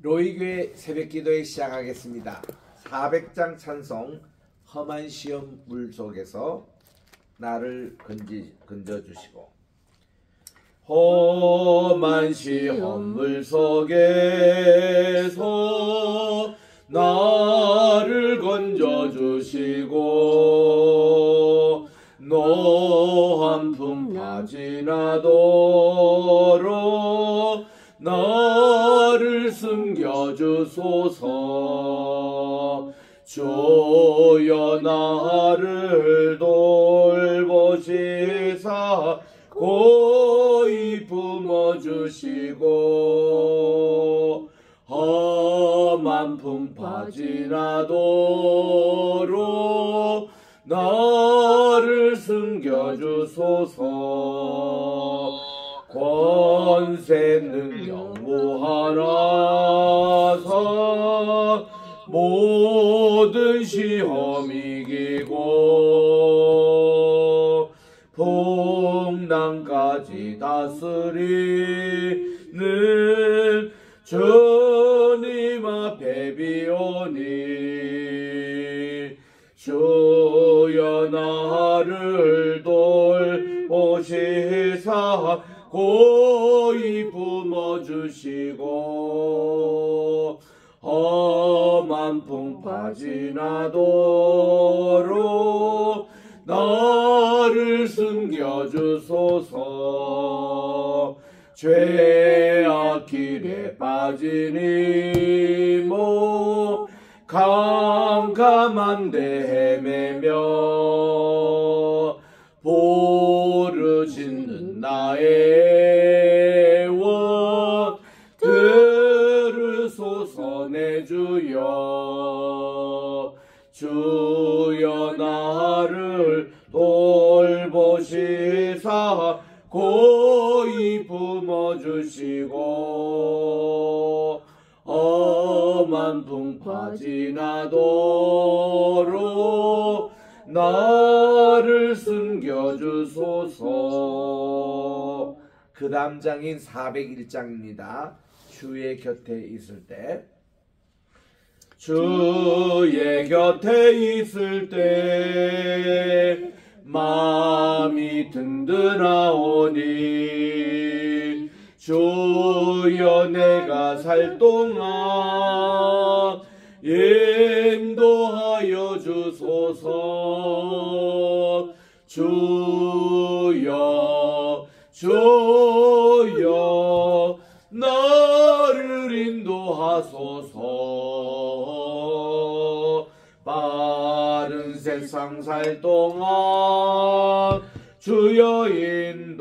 로이교회 새벽기도회 시작하겠습니다. 400장 찬송 험한 시험 물속에서 나를 건져주시고. 험한 시험 물속에서 나를 건져주시고 노한 풍파 지나도록 나를 숨겨주소서. 주여 나를 돌보시사 고이 품어주시고 험한 풍파 지나도록 나를 숨겨주소서. 권세 능력 무한하사 모든 시험 이기고 풍랑까지 다스리는 주님 앞에 비오니 주여 나를 돌보시사 고이 품어주시고 험한 풍파 지나도록 나를 숨겨주소서. 죄악 길에 빠진 이모 캄캄한데 헤매며 부르짖는 나의 원 들으소서. 내 주여 주여 나를 돌보시사 고이 품어주시고 험한 풍파 지나도록 나를 숨겨주소서. 그 다음 장인 401장입니다. 주의 곁에 있을 때. 주의 곁에 있을 때 마음이 든든하오니 주여 내가 살 동안 인도하여 주소서. 주여 주여 나를 인도하소서. 빠른 세상 살 동안 주여 인도하소서.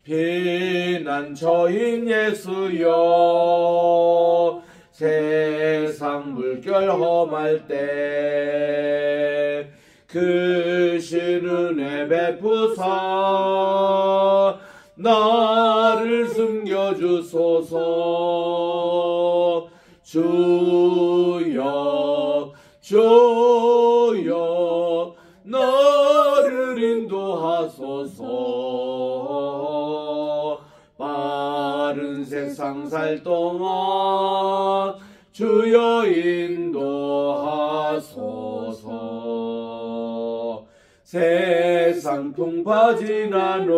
피난처인 예수여 세상 물결 험할 때 크신 은혜 베푸사 나를 숨겨주소서. 주여 주여 나를 인도하소서. 빠른 세상 살 동안 주여 인도하소서. 세상 풍파 지나노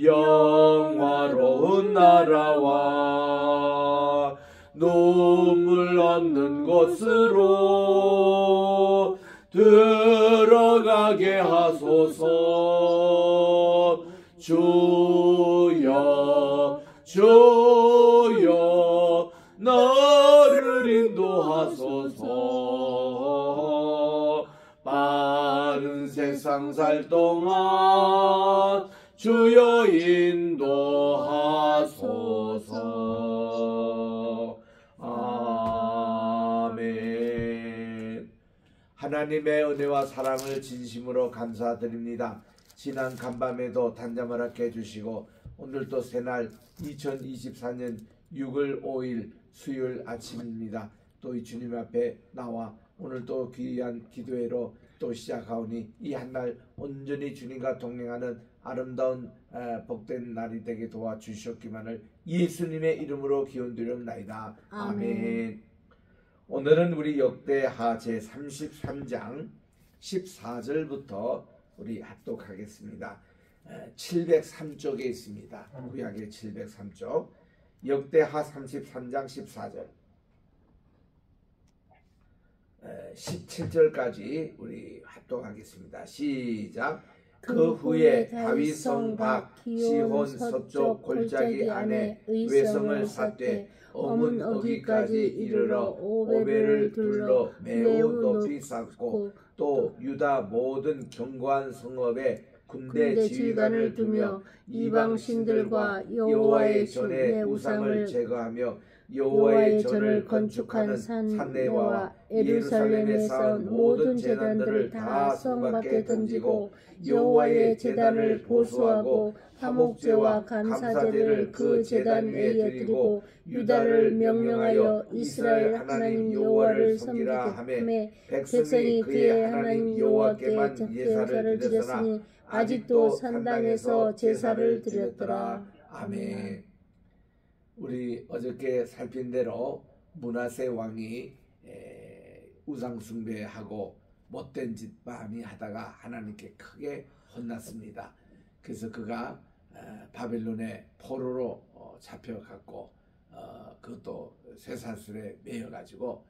영화로운 나라와 눈물 없는 곳으로 들어가게 하소서. 주여 주여 나를 인도하소서. 빠른 세상 살 동안 주여 인도하소서. 아멘. 하나님의 은혜와 사랑을 진심으로 감사드립니다. 지난 간밤에도 단잠을 하게 해주시고 오늘도 새날 2024년 6월 5일 수요일 아침입니다. 또 이 주님 앞에 나와 오늘 또 귀한 기도회로 또 시작하오니 이 한 날 온전히 주님과 동행하는 아름다운 복된 날이 되게 도와주셨기만을 예수님의 이름으로 기원드리옵나이다. 아멘. 오늘은 우리 역대하 제33장 14절부터 우리 합독하겠습니다. 703쪽에 있습니다. 구약의 703쪽 역대하 33장 14절 17절까지 우리 합독하겠습니다. 시작. 그 후에 다윗성 밖 시혼 서쪽 골짜기 안에 의성을 쌓되 어문 어기까지 이르러 오벨을 둘러 매우 높이 쌓고 또 유다 모든 견고한 성읍에 군대 지휘관을 두며 이방 신들과 여호와의 전에 우상을 제거하며 여호와의 전을 건축하는 산내와 예루살렘에 쌓은 모든 제단들을 다 성 밖에 던지고 여호와의 제단을 보수하고 화목제와 감사제를 그 제단 위에 드리고 유다를 명령하여 이스라엘 하나님 여호와를 섬기라 하매 백성이 그의 하나님 여호와께만 제사를 드렸으니 아직도 산당에서 제사를 드렸더라. 아멘. 우리 어저께 살핀 대로 므낫세 왕이 우상 숭배하고 못된 짓 많이 하다가 하나님께 크게 혼났습니다. 그래서 그가 바벨론의 포로로 잡혀갔고 그것도 쇠사슬에 매여가지고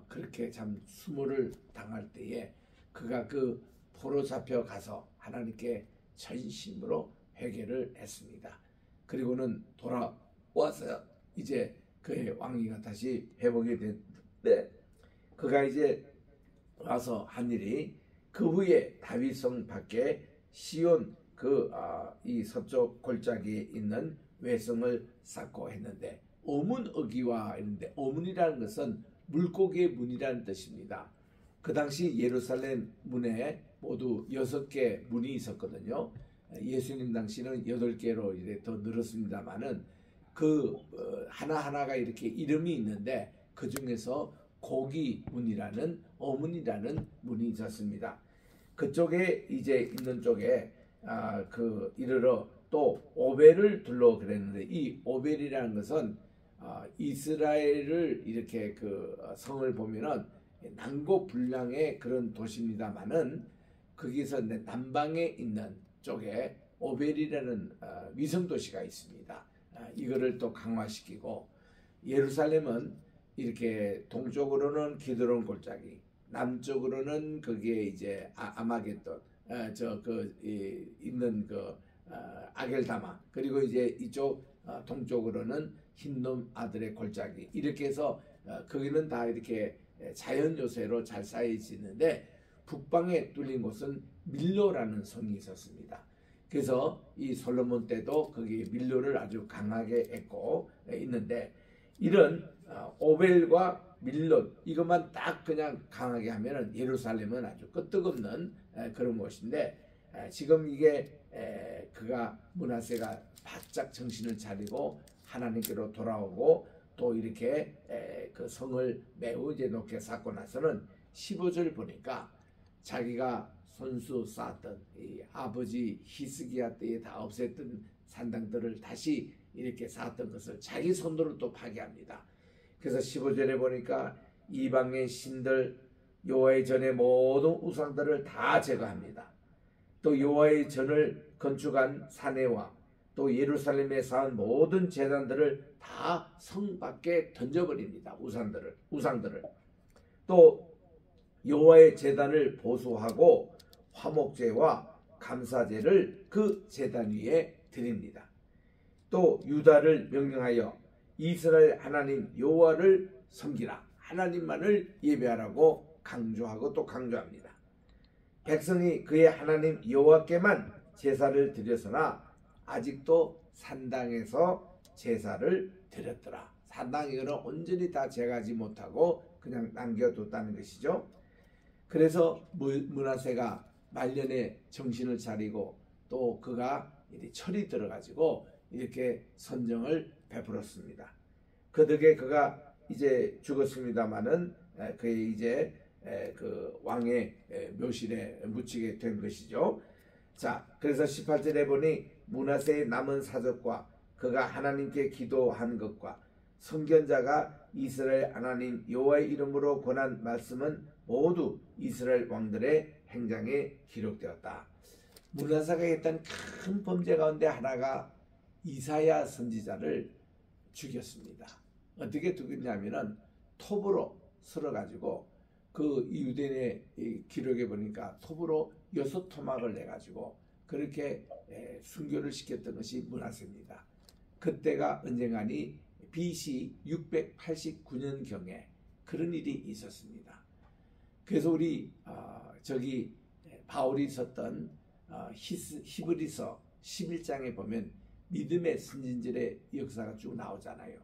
그렇게 참 수모를 당할 때에 그가 그 포로 잡혀가서 하나님께 전심으로 회개를 했습니다. 그리고는 돌아와서 이제 그의 왕위가 다시 회복이 됐는데 그가 이제 와서 한 일이 그 후에 다윗성 밖에 시온 이 서쪽 골짜기에 있는 외성을 쌓고 했는데 오문어기와 있는데 오문이라는 것은 물고기의 문이라는 뜻입니다. 그 당시 예루살렘 문에 모두 6개 문이 있었거든요. 예수님 당시는 8개로 이제 더 늘었습니다만은 그 하나하나가 이렇게 이름이 있는데 그 중에서 고기 문이라는 어문이라는 문이 있었습니다. 그쪽에 이제 있는 쪽에 이르러 또 오벨을 둘러 그랬는데 이 오벨이라는 것은 이스라엘을 이렇게 그 성을 보면은 난고불량의 그런 도시입니다만은 거기서 남방에 있는 쪽에 오벨이라는 위성 도시가 있습니다. 이거를 또 강화시키고 예루살렘은 이렇게 동쪽으로는 기드론 골짜기, 남쪽으로는 거기에 이제 아마겟돈, 있는 아겔다마, 그리고 이제 이쪽 동쪽으로는 흰놈 아들의 골짜기 이렇게 해서 거기는 다 이렇게 자연 요새로 잘 쌓여지는데 북방에 뚫린 곳은 밀로라는 성이 있었습니다. 그래서 이 솔로몬 때도 거기 밀로를 아주 강하게 했고 있는데 이런 오벨과 밀로 이것만 딱 그냥 강하게 하면은 예루살렘은 아주 끄떡없는 그런 곳인데 지금 이게 그가 므낫세가 바짝 정신을 차리고 하나님께로 돌아오고 또 이렇게 그 성을 매우 이제 높게 쌓고 나서는 15절 보니까 자기가 손수 쌓았던 이 아버지 히스기야 때에 다 없앴던 산당들을 다시 이렇게 쌓았던 것을 자기 손으로 또 파괴합니다. 그래서 15절에 보니까 이방의 신들 여호와의 전의 모든 우상들을 다 제거합니다. 또 여호와의 전을 건축한 사내와 또 예루살렘에 쌓은 모든 제단들을 다 성 밖에 던져버립니다. 우상들을. 또 여호와의 제단을 보수하고 화목제와 감사제를 그 제단 위에 드립니다. 또 유다를 명령하여 이스라엘 하나님 여호와를 섬기라. 하나님만을 예배하라고 강조하고 또 강조합니다. 백성이 그의 하나님 여호와께만 제사를 드렸으나 아직도 산당에서 제사를 드렸더라. 산당이거는 온전히 다 제거하지 못하고 그냥 남겨뒀다는 것이죠. 그래서 므낫세가 말년에 정신을 차리고 또 그가 철이 들어가지고 이렇게 선정을 베풀었습니다. 그 덕에 그가 이제 죽었습니다마는 그의 이제 그 왕의 묘실에 묻히게 된 것이죠. 자, 그래서 18절에 보니 므낫세의 남은 사적과 그가 하나님께 기도한 것과 선견자가 이스라엘 하나님 여호와의 이름으로 권한 말씀은 모두 이스라엘 왕들의 행장에 기록되었다. 므낫세가 했던 큰 범죄 가운데 하나가 이사야 선지자를 죽였습니다. 어떻게 죽였냐면은 톱으로 쓸어가지고 그 유대인의 기록에 보니까 톱으로 6토막을 내가지고 그렇게 순교를 시켰던 것이 므낫세입니다. 그때가 언젠가니 BC 689년경에 그런 일이 있었습니다. 그래서 우리 바울이 썼던 히브리서 11장에 보면 믿음의 선진들의 역사가 쭉 나오잖아요.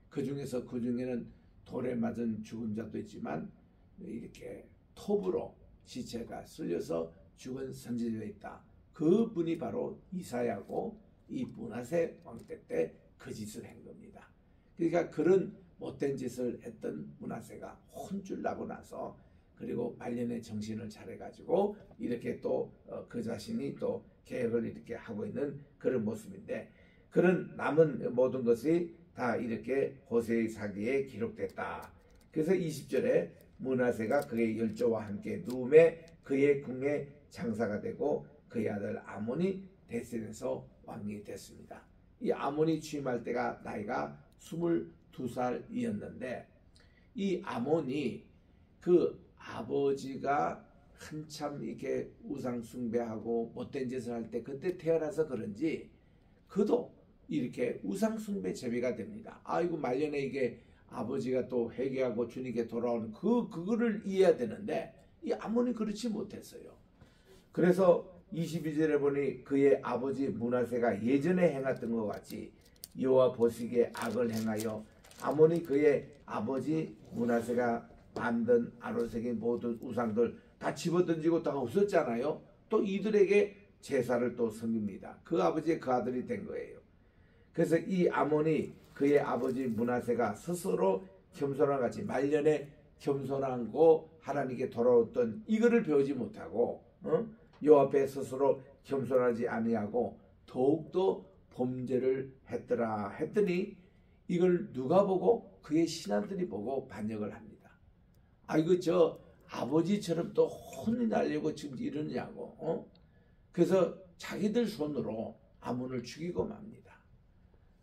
그 중에는 돌에 맞은 죽은 자도 있지만 이렇게 톱으로 시체가 쓸려서 죽은 선지자가 있다. 그분이 바로 이사야고 이 므낫세 왕 때 그 짓을 한 겁니다. 그러니까 그런 못된 짓을 했던 므낫세가 혼쭐 나고 나서 그리고 말년에 정신을 차려가지고 이렇게 또 그 자신이 또 계획을 이렇게 하고 있는 그런 모습인데, 그런 남은 모든 것이 다 이렇게 호세의 사기에 기록됐다. 그래서 20절에 므낫세가 그의 열조와 함께 누움에 그의 궁에 장사가 되고 그의 아들 아몬이 대선에서 왕이 됐습니다. 이 아몬이 취임할 때가 나이가 22살이었는데 이 아몬이 그 아버지가 한참 이렇게 우상 숭배하고 못된 짓을 할 때 그때 태어나서 그런지 그도 이렇게 우상 숭배 재배가 됩니다. 아이고 말년에 이게 아버지가 또 회개하고 주님께 돌아오는 그거를 이해해야 되는데 이 아몬이 그렇지 못했어요. 그래서 22절에 보니 그의 아버지 므낫세가 예전에 행했던 것 같이 여호와 보시기에 악을 행하여 아몬이 그의 아버지 므낫세가 만든 아로색의 모든 우상들 다 집어던지고 다 없었잖아요. 또 이들에게 제사를 또 섬깁니다. 그 아버지의 그 아들이 된 거예요. 그래서 이 아몬이 그의 아버지 므낫세가 스스로 겸손한 같이 말년에 겸손하고 하나님께 돌아왔던 이거를 배우지 못하고 여호와 앞에 스스로 겸손하지 아니하고 더욱더 범죄를 했더라 했더니 이걸 누가 보고? 그의 신하들이 보고 반역을 합니다. 이거 저 아버지처럼 또 혼이 나려고 지금 이러냐고. 그래서 자기들 손으로 아몬을 죽이고 맙니다.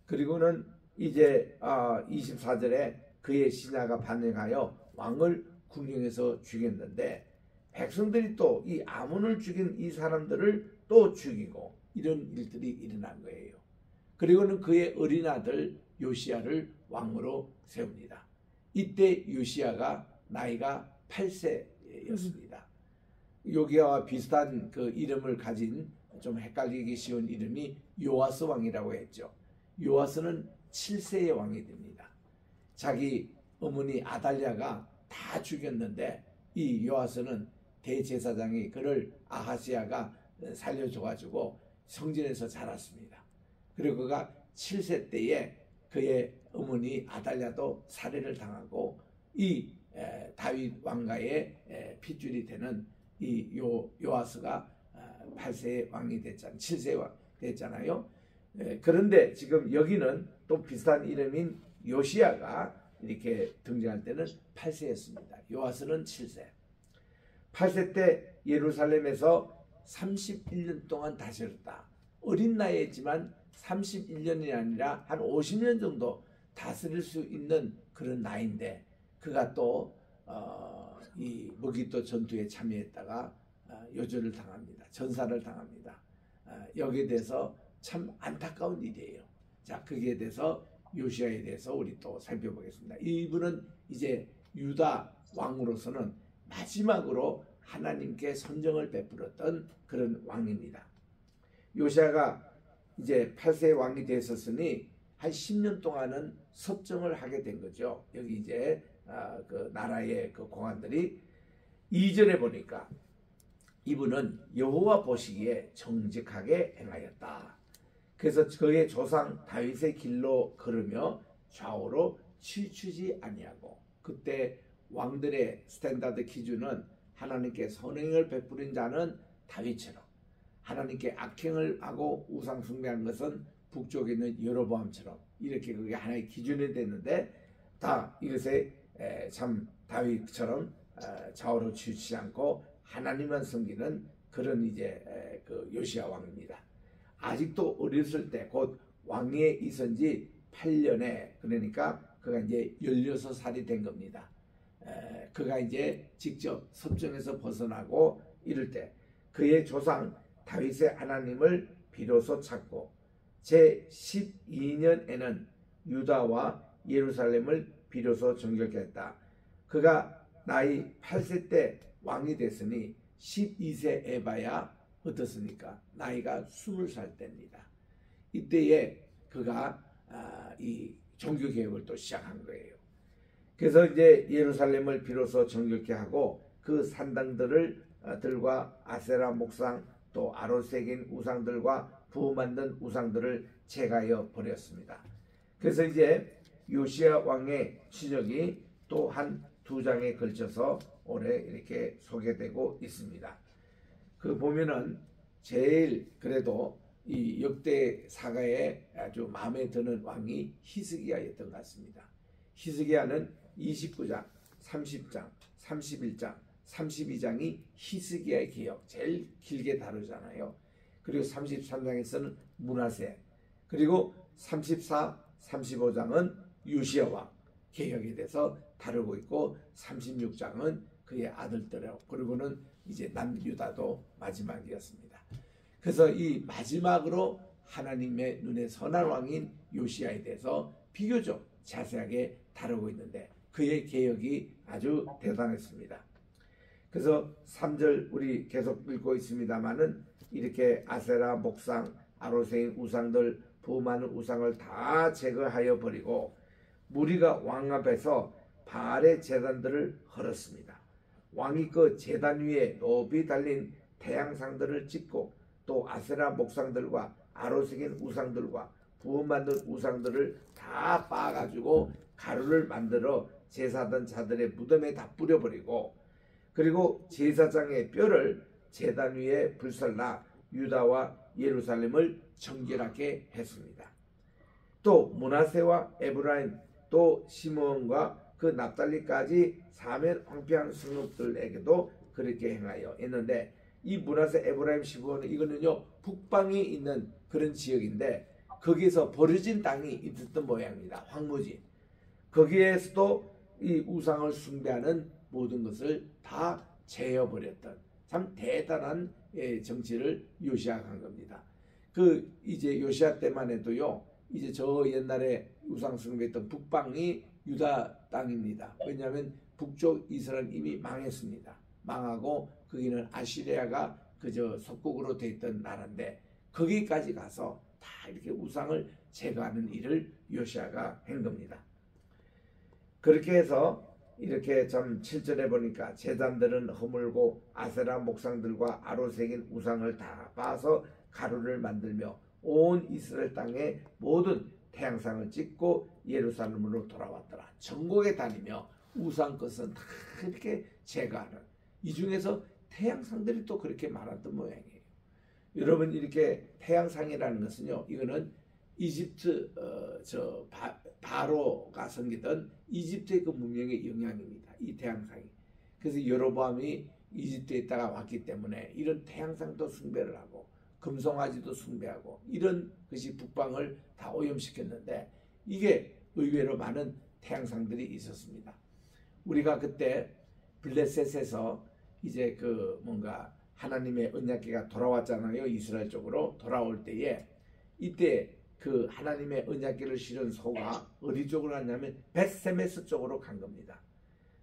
그리고는 이제 24절에 그의 신하가 반역하여 왕을 궁정에서 죽였는데 백성들이 또 이 아몬을 죽인 이 사람들을 또 죽이고 이런 일들이 일어난 거예요. 그리고는 그의 어린 아들 요시야를 왕으로 세웁니다. 이때 요시야가 나이가 8세였습니다. 여기와 비슷한 그 이름을 가진 좀 헷갈리기 쉬운 이름이 요아스 왕이라고 했죠. 요아스는 7세의 왕이 됩니다. 자기 어머니 아달랴가 다 죽였는데 이 요아스는 대제사장이 그를 아하시야가 살려줘가지고 성전에서 자랐습니다. 그리고 그가 7세 때에 그의 어머니 아달랴도 살해를 당하고 이 다윗 왕가의 핏줄이 되는 이 요아스가 8세의 왕이 됐잖아요. 7세의 왕 됐잖아요. 그런데 지금 여기는 또 비슷한 이름인 요시야가 이렇게 등장할 때는 8세였습니다. 요아스는 7세. 8세 때 예루살렘에서 31년 동안 다스렸다. 어린 나이였지만 31년이 아니라 한 50년 정도 다스릴 수 있는 그런 나이인데 그가 또 이 머깃도 전투에 참여했다가 요절을 당합니다. 전사를 당합니다. 여기에 대해서 참 안타까운 일이에요. 자, 거기에 대해서 요시야에 대해서 우리 또 살펴보겠습니다. 이분은 이제 유다 왕으로서는 마지막으로 하나님께 선정을 베풀었던 그런 왕입니다. 요시야가 이제 8세의 왕이 됐었으니 한 10년 동안은 섭정을 하게 된 거죠. 여기 이제 그 나라의 그 공안들이 2절에 보니까 이분은 여호와 보시기에 정직하게 행하였다. 그래서 그의 조상 다윗의 길로 걸으며 좌우로 치우치지 아니하고, 그때 왕들의 스탠다드 기준은 하나님께 선행을 베푸는 자는 다윗처럼, 하나님께 악행을 하고 우상 숭배한 것은 북쪽에 있는 여로보암처럼 이렇게 그게 하나의 기준이 됐는데 다 이것에 참 다윗처럼 좌우로 치우치지 않고 하나님만 섬기는 그런 이제 그 요시야 왕입니다. 아직도 어렸을 때 곧 왕위에 있은 지 8년에 그러니까 그가 이제 16살이 된 겁니다. 그가 이제 직접 섭정에서 벗어나고 이럴 때 그의 조상 다윗의 하나님을 비로소 찾고 제 12년에는 유다와 예루살렘을 비로소 정결케 했다. 그가 나이 8세 때 왕이 됐으니 12세 에바야 어떻습니까? 나이가 20살 때입니다. 이때에 그가 이 종교개혁을 또 시작한 거예요. 그래서 이제 예루살렘을 비로소 정결케 하고 그 산당들과 아세라 목상 또 아로색인 우상들과 부 만든 우상들을 제거하여 버렸습니다. 그래서 이제 요시야 왕의 추적이 또 한 2장에 걸쳐서 올해 이렇게 소개되고 있습니다. 그 보면은 제일 그래도 이 역대 사가에 아주 마음에 드는 왕이 히스기야였던 것 같습니다. 히스기야는 29장, 30장, 31장, 32장이 히스기야의 개혁 제일 길게 다루잖아요. 그리고 33장에서는 므낫세, 그리고 34, 35장은 요시야 왕 개혁에 대해서 다루고 있고 36장은 그의 아들들하고 그리고는 이제 남유다도 마지막이었습니다. 그래서 이 마지막으로 하나님의 눈에 선한 왕인 요시야에 대해서 비교적 자세하게 다루고 있는데 그의 개혁이 아주 대단했습니다. 그래서 3절 우리 계속 읽고 있습니다만은 이렇게 아세라 목상 아로새인 우상들 부 많은 우상을 다 제거하여 버리고 무리가 왕 앞에서 바알의 제단들을 헐었습니다. 왕이 그 제단 위에 높이 달린 태양상들을 찍고 또 아세라 목상들과 아로색인 우상들과 부 만든 우상들을 다 빻아가지고 가루를 만들어 제사하던 자들의 무덤에 다 뿌려버리고 그리고 제사장의 뼈를 제단 위에 불살라 유다와 예루살렘을 정결하게 했습니다. 또 므낫세와 에브라임 또 시므온과 그 납달리까지 사면 황폐한 성읍들에게도 그렇게 행하여 했는데 이 므낫세 에브라임 시므온은 이거는요 북방에 있는 그런 지역인데 거기서 버려진 땅이 있었던 모양입니다. 황무지. 거기에서도 이 우상을 숭배하는 모든 것을 다 제어버렸던 참 대단한 정치를 요시야가 한 겁니다. 그 이제 요시야 때만 해도요 이제 저 옛날에 우상 숭배했던 북방이 유다 땅입니다. 왜냐하면 북쪽 이스라엘 이미 망했습니다. 망하고 거기는 아시리아가 그저 속국으로 돼 있던 나라인데 거기까지 가서 다 이렇게 우상을 제거하는 일을 요시야가 한 겁니다. 그렇게 해서 이렇게 참 7절에 보니까 제단들은 허물고 아세라 목상들과 아로색인 우상을 다 빻아서 가루를 만들며 온 이스라엘 땅에 모든 태양상을 찍고 예루살렘으로 돌아왔더라. 전국에 다니며 우상 것은 다 이렇게 제거하는 이 중에서 태양상들이 또 그렇게 많았던 모양이에요. 여러분 이렇게 태양상이라는 것은요 이거는 이집트 바로가 섬기던 이집트의 그 문명의 영향입니다. 이 태양상이. 그래서 여로보암이 이집트에 있다가 왔기 때문에 이런 태양상도 숭배를 하고 금송아지도 숭배하고 이런 것이 북방을 다 오염시켰는데 이게 의외로 많은 태양상들이 있었습니다. 우리가 그때 블레셋에서 이제 그 뭔가 하나님의 언약궤가 돌아왔잖아요. 이스라엘 쪽으로 돌아올 때에 이때 그 하나님의 언약궤를 실은 소가 어디 쪽으로 갔냐면 벳세메스 쪽으로 간 겁니다.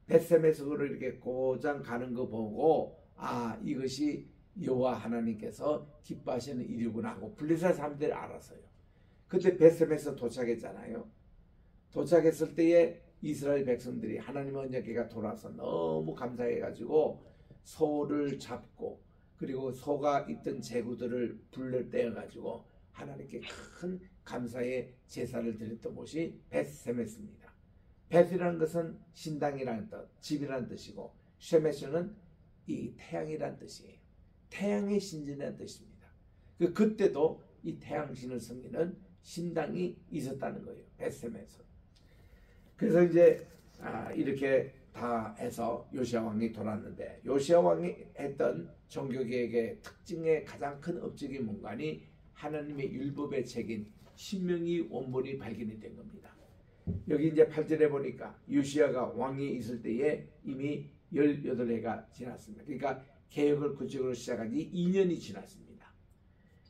벳세메스로 이렇게 고장 가는 거 보고 아 이것이 여호와 하나님께서 기뻐하시는 일이구나 하고 블레셋 사람들이 알았어요. 그때 벳세메스 도착했잖아요. 도착했을 때에 이스라엘 백성들이 하나님의 언약궤가 돌아서 너무 감사해가지고 소를 잡고 그리고 소가 있던 제구들을 불러 떼어가지고 하나님께 큰 감사의 제사를 드렸던 곳이 벳세메스입니다. 벳이라는 것은 신당이라는 뜻, 집이라는 뜻이고 쉐메스는 이 태양이라는 뜻이에요. 태양의 신전이라는 뜻입니다. 그때도 이 태양신을 섬기는 신당이 있었다는 거예요. 베슬레헴에서. 그래서 이제 이렇게 다 해서 요시야 왕이 돌았는데, 요시야 왕이 했던 종교개혁의 특징의 가장 큰 업적이 뭔가니 하나님의 율법의 책인 신명기 원본이 발견이 된 겁니다. 여기 이제 8절에 보니까 요시야가 왕이 있을 때에 이미 18해가 지났습니다. 그러니까 개혁을 구체적으로 시작한 지 2년이 지났습니다.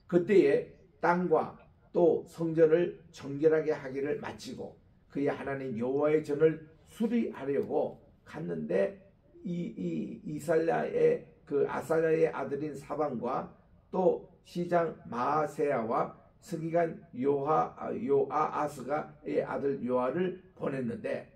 그때에 땅과 또 성전을 정결하게 하기를 마치고 그의 하나님 여호와의 전을 수리하려고 갔는데 이살야의 아살야의 아들인 사반과 또 시장 마아세야와 서기관 요아스가의 아들 요아를 보냈는데,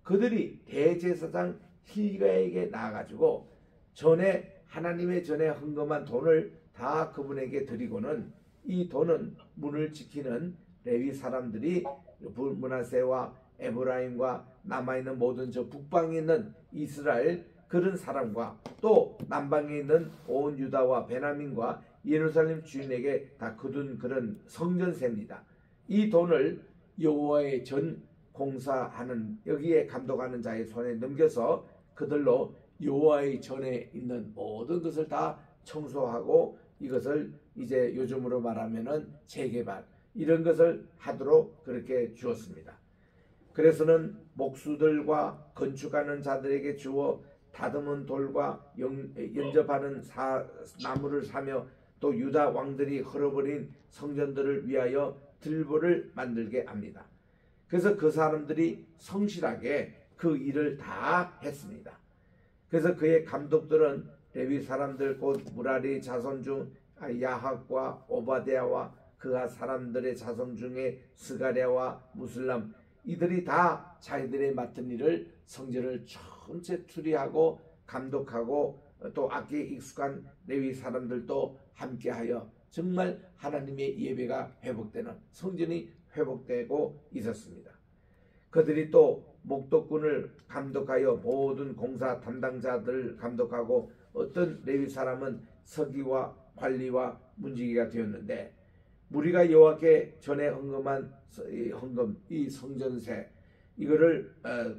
그들이 대제사장 hil기야에게 나아가지고 전에 하나님의 전에 헌금한 돈을 다 그분에게 드리고는 이 돈은 문을 지키는 레위 사람들이 므낫세와 에브라임과 남아있는 모든 저 북방에 있는 이스라엘 그런 사람과 또 남방에 있는 온 유다와 베냐민과 예루살렘 주인에게 다 거둔 그런 성전세입니다. 이 돈을 여호와의 전 공사하는 여기에 감독하는 자의 손에 넘겨서 그들로 여호와의 전에 있는 모든 것을 다 청소하고 이것을 이제 요즘으로 말하면은 재개발 이런 것을 하도록 그렇게 주었습니다. 그래서는 목수들과 건축하는 자들에게 주어 다듬은 돌과 연접하는 나무를 사며 또 유다 왕들이 헐어버린 성전들을 위하여 들보를 만들게 합니다. 그래서 그 사람들이 성실하게 그 일을 다 했습니다. 그래서 그의 감독들은 레위 사람들 곧 무라리 자손 중 야학과 오바댜와 그가 사람들의 자손 중에 스가랴와 무슬람 이들이 다 자기들의 맡은 일을 성전을 전체 수리하고 감독하고 또 악기에 익숙한 레위 사람들도 함께하여 정말 하나님의 예배가 회복되는 성전이 회복되고 있었습니다. 그들이 또 목독군을 감독하여 모든 공사 담당자들을 감독하고 어떤 레위 사람은 서기와 관리와 문지기가 되었는데, 무리가 여호와께 전에 헌금한 헌금 이 성전세 이거를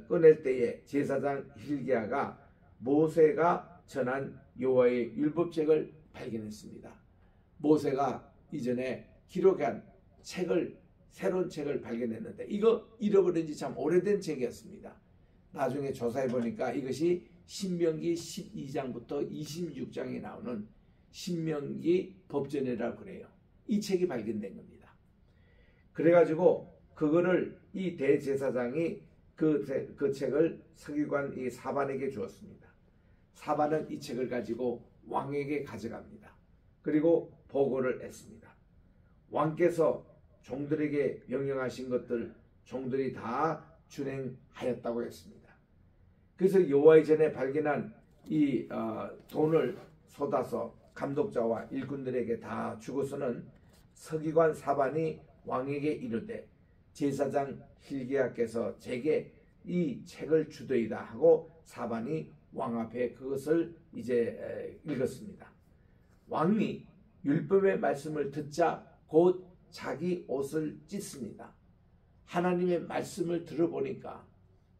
꺼낼 때에 제사장 hil기야가 모세가 전한 여호와의 율법책을 발견했습니다. 모세가 이전에 기록한 새로운 책을 발견했는데 이거 잃어버린 지 참 오래된 책이었습니다. 나중에 조사해 보니까 이것이 신명기 12장부터 26장에 나오는 신명기 법전이라고 그래요. 이 책이 발견된 겁니다. 그래가지고 그거를 이 대제사장이 그 책을 서기관 이 사반에게 주었습니다. 사반은 이 책을 가지고 왕에게 가져갑니다. 그리고 보고를 했습니다. 왕께서 종들에게 명령하신 것들 종들이 다 준행하였다고 했습니다. 그래서 여호와의 전에 발견한 이 돈을 쏟아서 감독자와 일꾼들에게 다 주고서는 서기관 사반이 왕에게 이르되 제사장 hil기야께서 제게 이 책을 주더이다 하고 사반이 왕 앞에 그것을 이제 읽었습니다. 왕이 율법의 말씀을 듣자 곧 자기 옷을 찢습니다. 하나님의 말씀을 들어보니까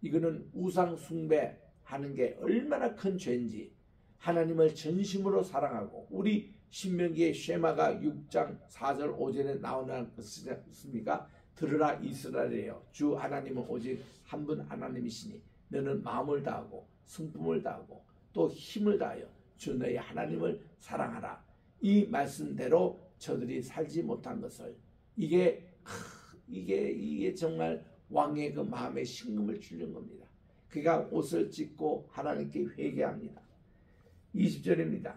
이거는 우상 숭배하는 게 얼마나 큰 죄인지, 하나님을 전심으로 사랑하고 우리 신명기의 쉐마가 6장 4절 5절에 나오는 것입니까? 들으라 이스라엘이여 주 하나님은 오직 한 분 하나님이시니 너는 마음을 다하고 성품을 다하고 또 힘을 다하여 주 너의 하나님을 사랑하라. 이 말씀대로 저들이 살지 못한 것을 이게 정말 왕의 그 마음에 신금을 주는 겁니다. 그가 옷을 찢고 하나님께 회개합니다. 20절입니다.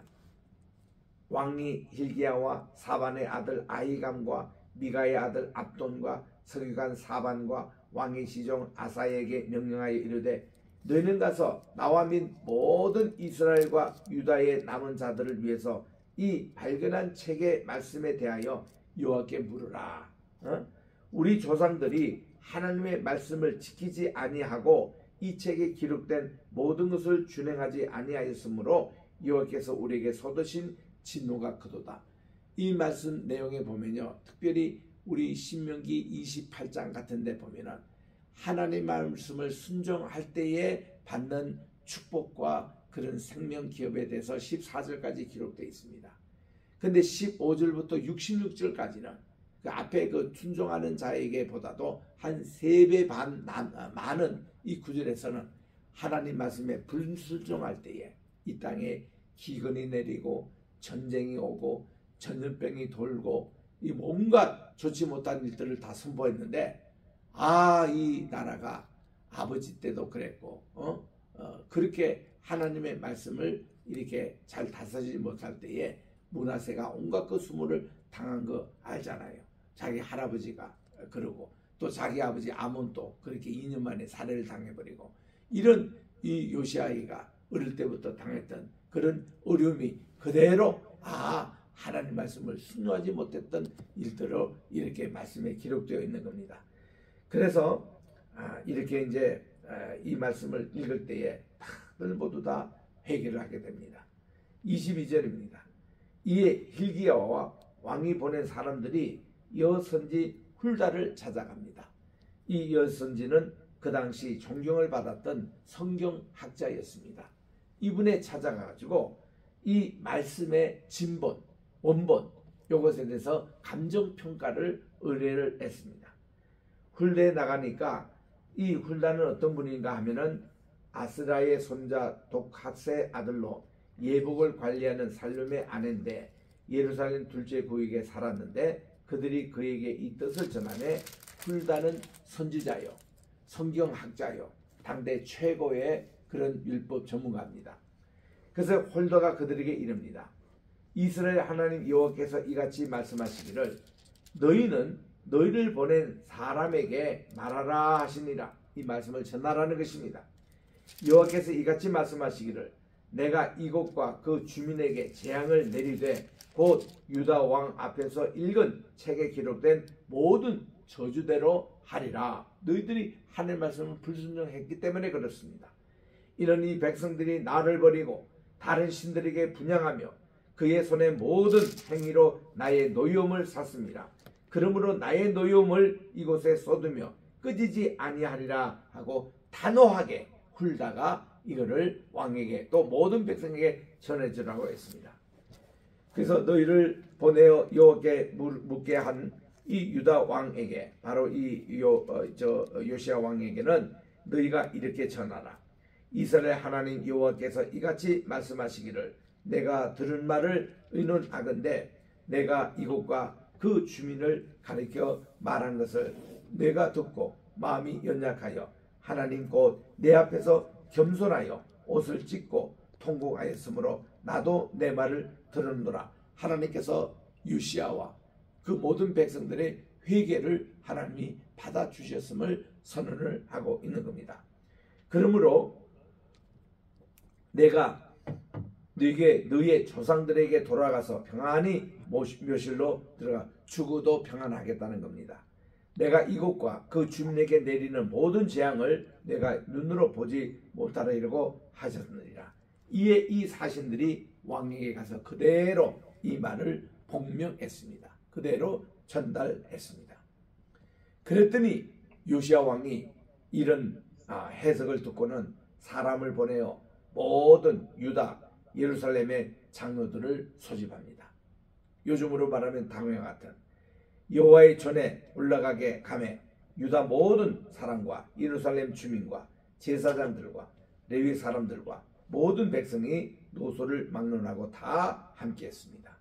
왕이 hil기야와 사반의 아들 아히감과 미가의 아들 압돈과 서기관 사반과 왕의 시종 아사에게 명령하여 이르되 너희는 가서 나와 및 모든 이스라엘과 유다의 남은 자들을 위해서 이 발견한 책의 말씀에 대하여 여호와께 물으라. 우리 조상들이 하나님의 말씀을 지키지 아니하고 이 책에 기록된 모든 것을 준행하지 아니하였으므로 여호와께서 우리에게 쏟으신 진노가 크도다. 이 말씀 내용에 보면요, 특별히 우리 신명기 28장 같은 데 보면은 하나님 말씀을 순종할 때에 받는 축복과 그런 생명 기업에 대해서 14절까지 기록되어 있습니다. 근데 15절부터 66절까지는 그 앞에 그 순종하는 자에게 보다도 한 3배 반 많은 이 구절에서는 하나님 말씀에 불순종할 때에 이 땅에 기근이 내리고 전쟁이 오고 전염병이 돌고 이 뭔가 좋지 못한 일들을 다 선보였는데, 이 나라가 아버지 때도 그랬고 그렇게 하나님의 말씀을 이렇게 잘 다스리지 못할 때에 므낫세가 온갖 그 수모를 당한 거 알잖아요. 자기 할아버지가 그러고 또 자기 아버지 아몬도 그렇게 2년 만에 살해를 당해버리고, 이런 이 요시아이가 어릴 때부터 당했던 그런 어려움이 그대로 하나님 말씀을 순종하지 못했던 일들로 이렇게 말씀에 기록되어 있는 겁니다. 그래서 이렇게 이제 이 말씀을 읽을 때에 다들 모두 다 회개를 하게 됩니다. 22절입니다. 이에 hil기야와 왕이 보낸 사람들이 여선지 훌다를 찾아갑니다. 이 여선지는 그 당시 존경을 받았던 성경학자였습니다. 이분에 찾아가가지고 이 말씀의 진본, 원본 이것에 대해서 감정평가를 의뢰를 했습니다. 훌다에 나가니까 이 훌다는 어떤 분인가 하면은 아스라의 손자 독핫의 아들로 예복을 관리하는 살룸의 아내인데 예루살렘 둘째 고에게 살았는데 그들이 그에게 이 뜻을 전하매 훌다는 선지자요, 성경학자요, 당대 최고의 그런 율법 전문가입니다. 그래서 훌다가 그들에게 이릅니다. 이스라엘 하나님 여호와께서 이같이 말씀하시기를 너희는 너희를 보낸 사람에게 말하라 하시니라. 이 말씀을 전하라는 것입니다. 여호와께서 이같이 말씀하시기를 내가 이곳과 그 주민에게 재앙을 내리되 곧 유다 왕 앞에서 읽은 책에 기록된 모든 저주대로 하리라. 너희들이 하나님의 말씀을 불순종했기 때문에 그렇습니다. 이런 이 백성들이 나를 버리고 다른 신들에게 분향하며 그의 손의 모든 행위로 나의 노여움을 샀습니다. 그러므로 나의 노여움을 이곳에 쏟으며 끄지지 아니하리라 하고 단호하게 훌다가 이거를 왕에게 또 모든 백성에게 전해주라고 했습니다. 그래서 너희를 보내어 여호와께 묻게 한 이 유다 왕에게, 바로 이 요시야 왕에게는 너희가 이렇게 전하라. 이스라엘 하나님 여호와께서 이같이 말씀하시기를 내가 들은 말을 의논하건대 내가 이곳과 그 주민을 가리켜 말한 것을 내가 듣고 마음이 연약하여 하나님 곧 내 앞에서 겸손하여 옷을 찢고 통곡하였으므로 나도 내 말을 들었노라. 하나님께서 요시야와 그 모든 백성들의 회개를 하나님이 받아주셨음을 선언을 하고 있는 겁니다. 그러므로 내가 너에게 너의 조상들에게 돌아가서 평안히 묘실로 들어가 죽어도 평안하겠다는 겁니다. 내가 이곳과 그 주민에게 내리는 모든 재앙을 내가 눈으로 보지 못하리라고 하셨느니라. 이에 이 사신들이 왕에게 가서 그대로 이 말을 복명했습니다. 그대로 전달했습니다. 그랬더니 요시야 왕이 이런 해석을 듣고는 사람을 보내어 모든 유다 예루살렘의 장로들을 소집합니다. 요즘으로 말하면 당회와 같은 여호와의 전에 올라가게 가매 유다 모든 사람과 예루살렘 주민과 제사장들과 레위 사람들과 모든 백성이 노소를 막론하고 다 함께했습니다.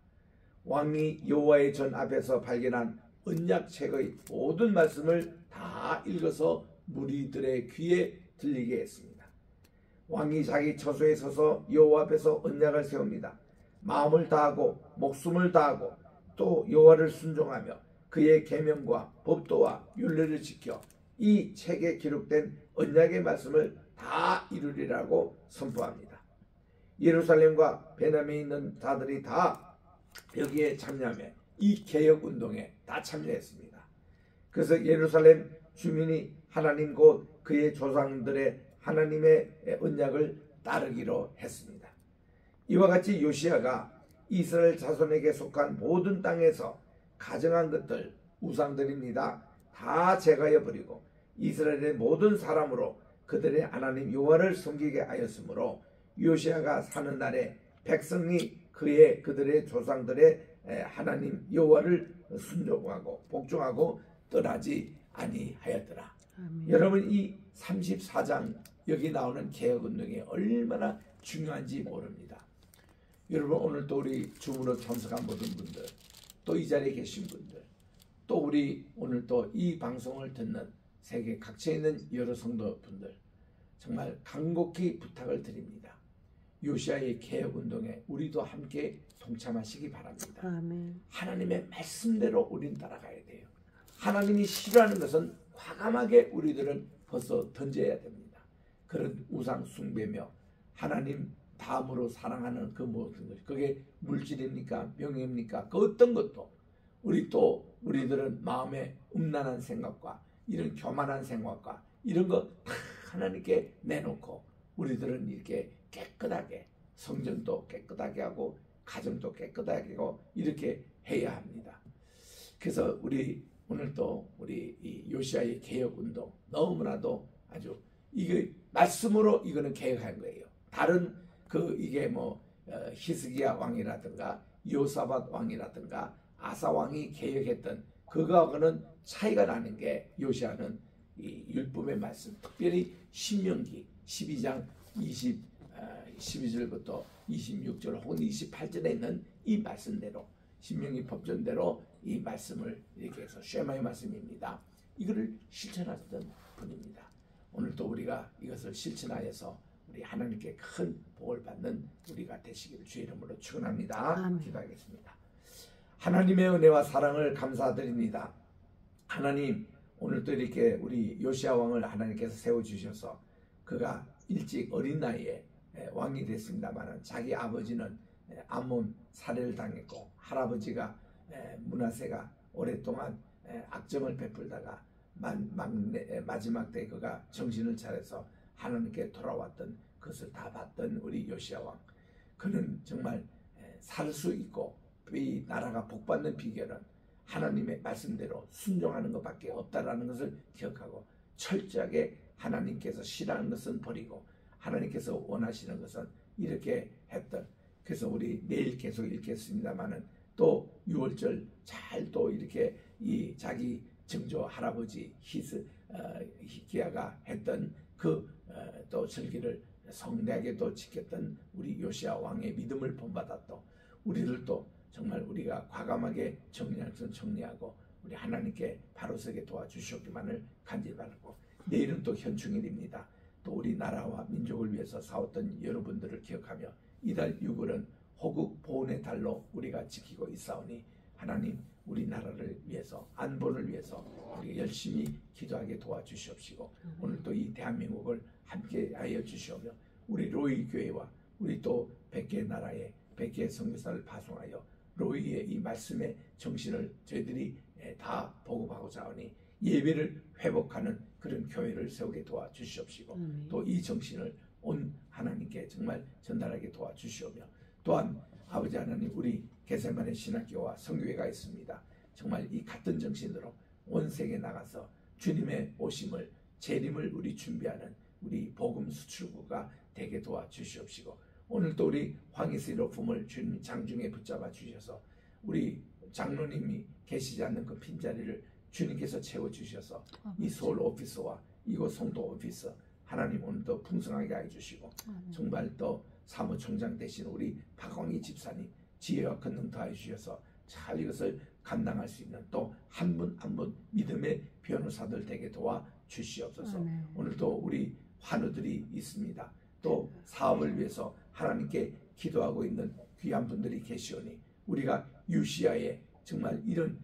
왕이 여호와의 전 앞에서 발견한 언약책의 모든 말씀을 다 읽어서 무리들의 귀에 들리게 했습니다. 왕이 자기 처소에 서서 여호와 앞에서 언약을 세웁니다. 마음을 다하고 목숨을 다하고 또 여호와를 순종하며 그의 계명과 법도와 율례를 지켜 이 책에 기록된 언약의 말씀을 다 이루리라고 선포합니다. 예루살렘과 베냐민에 있는 자들이 다 여기에 참여하며 이 개혁운동에 다 참여했습니다. 그래서 예루살렘 주민이 하나님 곧 그의 조상들의 하나님의 언약을 따르기로 했습니다. 이와 같이 요시야가 이스라엘 자손에게 속한 모든 땅에서 가정한 것들 우상들입니다. 다 제거해 버리고 이스라엘의 모든 사람으로 그들의 하나님 여호와를 섬기게 하였으므로 요시아가 사는 날에 백성이 그들의 조상들의 하나님 여호와를 순종하고 복종하고 떠나지 아니하였더라. 여러분 이 34장 여기 나오는 개혁운동이 얼마나 중요한지 모릅니다. 여러분 오늘 또 우리 줌으로 참석한 모든 분들, 또 이 자리에 계신 분들, 또 우리 오늘 또 이 방송을 듣는 세계 각지에 있는 여러 성도분들 정말 간곡히 부탁을 드립니다. 요시아의 개혁운동에 우리도 함께 동참하시기 바랍니다. 아멘. 하나님의 말씀대로 우린 따라가야 돼요. 하나님이 싫어하는 것은 과감하게 우리들은 벌써 던져야 됩니다. 그런 우상 숭배며 하나님 다음으로 사랑하는 그 모든 것, 그게 물질입니까 명예입니까 그 어떤 것도 우리들은 마음에 음란한 생각과 이런 교만한 생각과 이런 거 다 하나님께 내놓고 우리들은 이렇게 깨끗하게 성전도 깨끗하게 하고 가정도 깨끗하게 하고 이렇게 해야 합니다. 그래서 우리 오늘 또 우리 이 요시아의 개혁운동 너무나도 아주 이게 말씀으로 이거는 개혁한 거예요. 다른 이게 뭐 히스기야 왕이라든가 요사밧 왕이라든가 아사 왕이 개혁했던 그거하고는 차이가 나는 게 요시아는 이 율법의 말씀, 특별히 신명기 12장 12절부터 26절 혹은 28절에 있는 이 말씀대로 신명기 법전대로 이 말씀을 이렇게 해서 쉐마의 말씀입니다. 이거를 실천하던 분입니다. 오늘도 우리가 이것을 실천하여서 우리 하나님께 큰 복을 받는 우리가 되시기를 주의 이름으로 축원합니다. 아멘. 기도하겠습니다. 하나님의 은혜와 사랑을 감사드립니다. 하나님 오늘도 이렇게 우리 요시아 왕을 하나님께서 세워주셔서 그가 일찍 어린 나이에 왕이 됐습니다만 자기 아버지는 암몬 살해를 당했고 할아버지가 므낫세가 오랫동안 악정을 베풀다가 마지막 때 그가 정신을 차려서 하나님께 돌아왔던 그것을 다 봤던 우리 요시아 왕, 그는 정말 살 수 있고 이 나라가 복받는 비결은 하나님의 말씀대로 순종하는 것밖에 없다라는 것을 기억하고 철저하게 하나님께서 싫어하는 것은 버리고 하나님께서 원하시는 것은 이렇게 했던, 그래서 우리 내일 계속 읽겠습니다만은 또 6월절 잘 또 이렇게 이 자기 증조 할아버지 히스기야가 했던 또 절기를 성대하게 또 지켰던 우리 요시아 왕의 믿음을 본받았던 우리들도 정말 우리가 과감하게 정리할 것은 정리하고 우리 하나님께 바로 서게 도와주시옵기만을 간절히 바라고, 내일은 또 현충일입니다. 또 우리 나라와 민족을 위해서 싸웠던 여러분들을 기억하며 이달 6월은 호국 보훈의 달로 우리가 지키고 있사오니 하나님 우리나라를 위해서 안보를 위해서 우리 열심히 기도하게 도와주시옵시고 오늘 또 이 대한민국을 함께하여 주시오며 우리 로이 교회와 우리 또 100개 나라에 100개의 선교사를 파송하여 로이의 이 말씀의 정신을 저희들이 다 보급하고자 하니 예배를 회복하는 그런 교회를 세우게 도와주시옵시고 또 이 정신을 온 하나님께 정말 전달하게 도와주시오며 또한 아버지 하나님 우리 게세마네 신학교와 성교회가 있습니다. 정말 이 같은 정신으로 온 세계에 나가서 주님의 오심을 재림을 우리 준비하는 우리 복음 수출구가 되게 도와주시옵시고 오늘 또 우리 황희슬 로품을 주님 장중에 붙잡아 주셔서 우리 장로님이 계시지 않는 그 빈자리를 주님께서 채워주셔서 이 서울 오피스와 이곳 송도 오피스 하나님 오늘도 풍성하게 해주시고 정말 또 사무총장 되신 우리 박광희 집사님 지혜와 권능 더해 주셔서 잘 이것을 감당할 수 있는 또 한 분 한 분 믿음의 변호사들 되게 도와주시옵소서. 오늘도 우리 환우들이 있습니다. 또 사업을 위해서 하나님께 기도하고 있는 귀한 분들이 계시오니 우리가 요시아의 정말 이런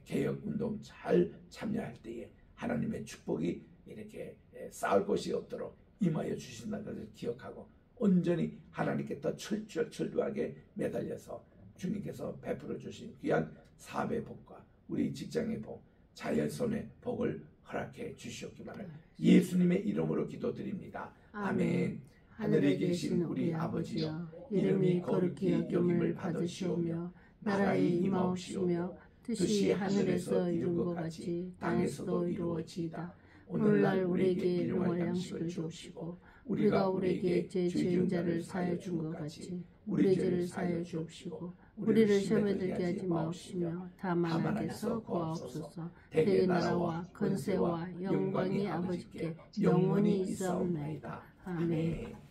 개혁운동 잘 참여할 때에 하나님의 축복이 이렇게 쌓을 곳이 없도록 임하여 주신다는 것을 기억하고 온전히 하나님께 더 철저하게 매달려서 주님께서 베풀어 주신 귀한 사업의 복과 우리 직장의 복, 자연손의 복을 허락해 주시옵기만을 예수님의 이름으로 기도드립니다. 아멘. 하늘에 계신 우리 아버지여, 이름이 거룩히 여김을 받으시오며 나라의 임하옵시며 뜻이 하늘에서 이룬 것 같이 땅에서도 이루어지이다. 오늘날 우리에게 일용할 양식을 주옵시고 우리가 우리에게 제 죄인 자를 사하여 준 것 같이 우리 죄를 사하여 주옵시고 우리를 시험에 들게 하지 마옵시며 다만 악에서 구하옵소서. 대개 나라와 권세와 영광이 아버지께 영원히 있사옵나이다. 아멘.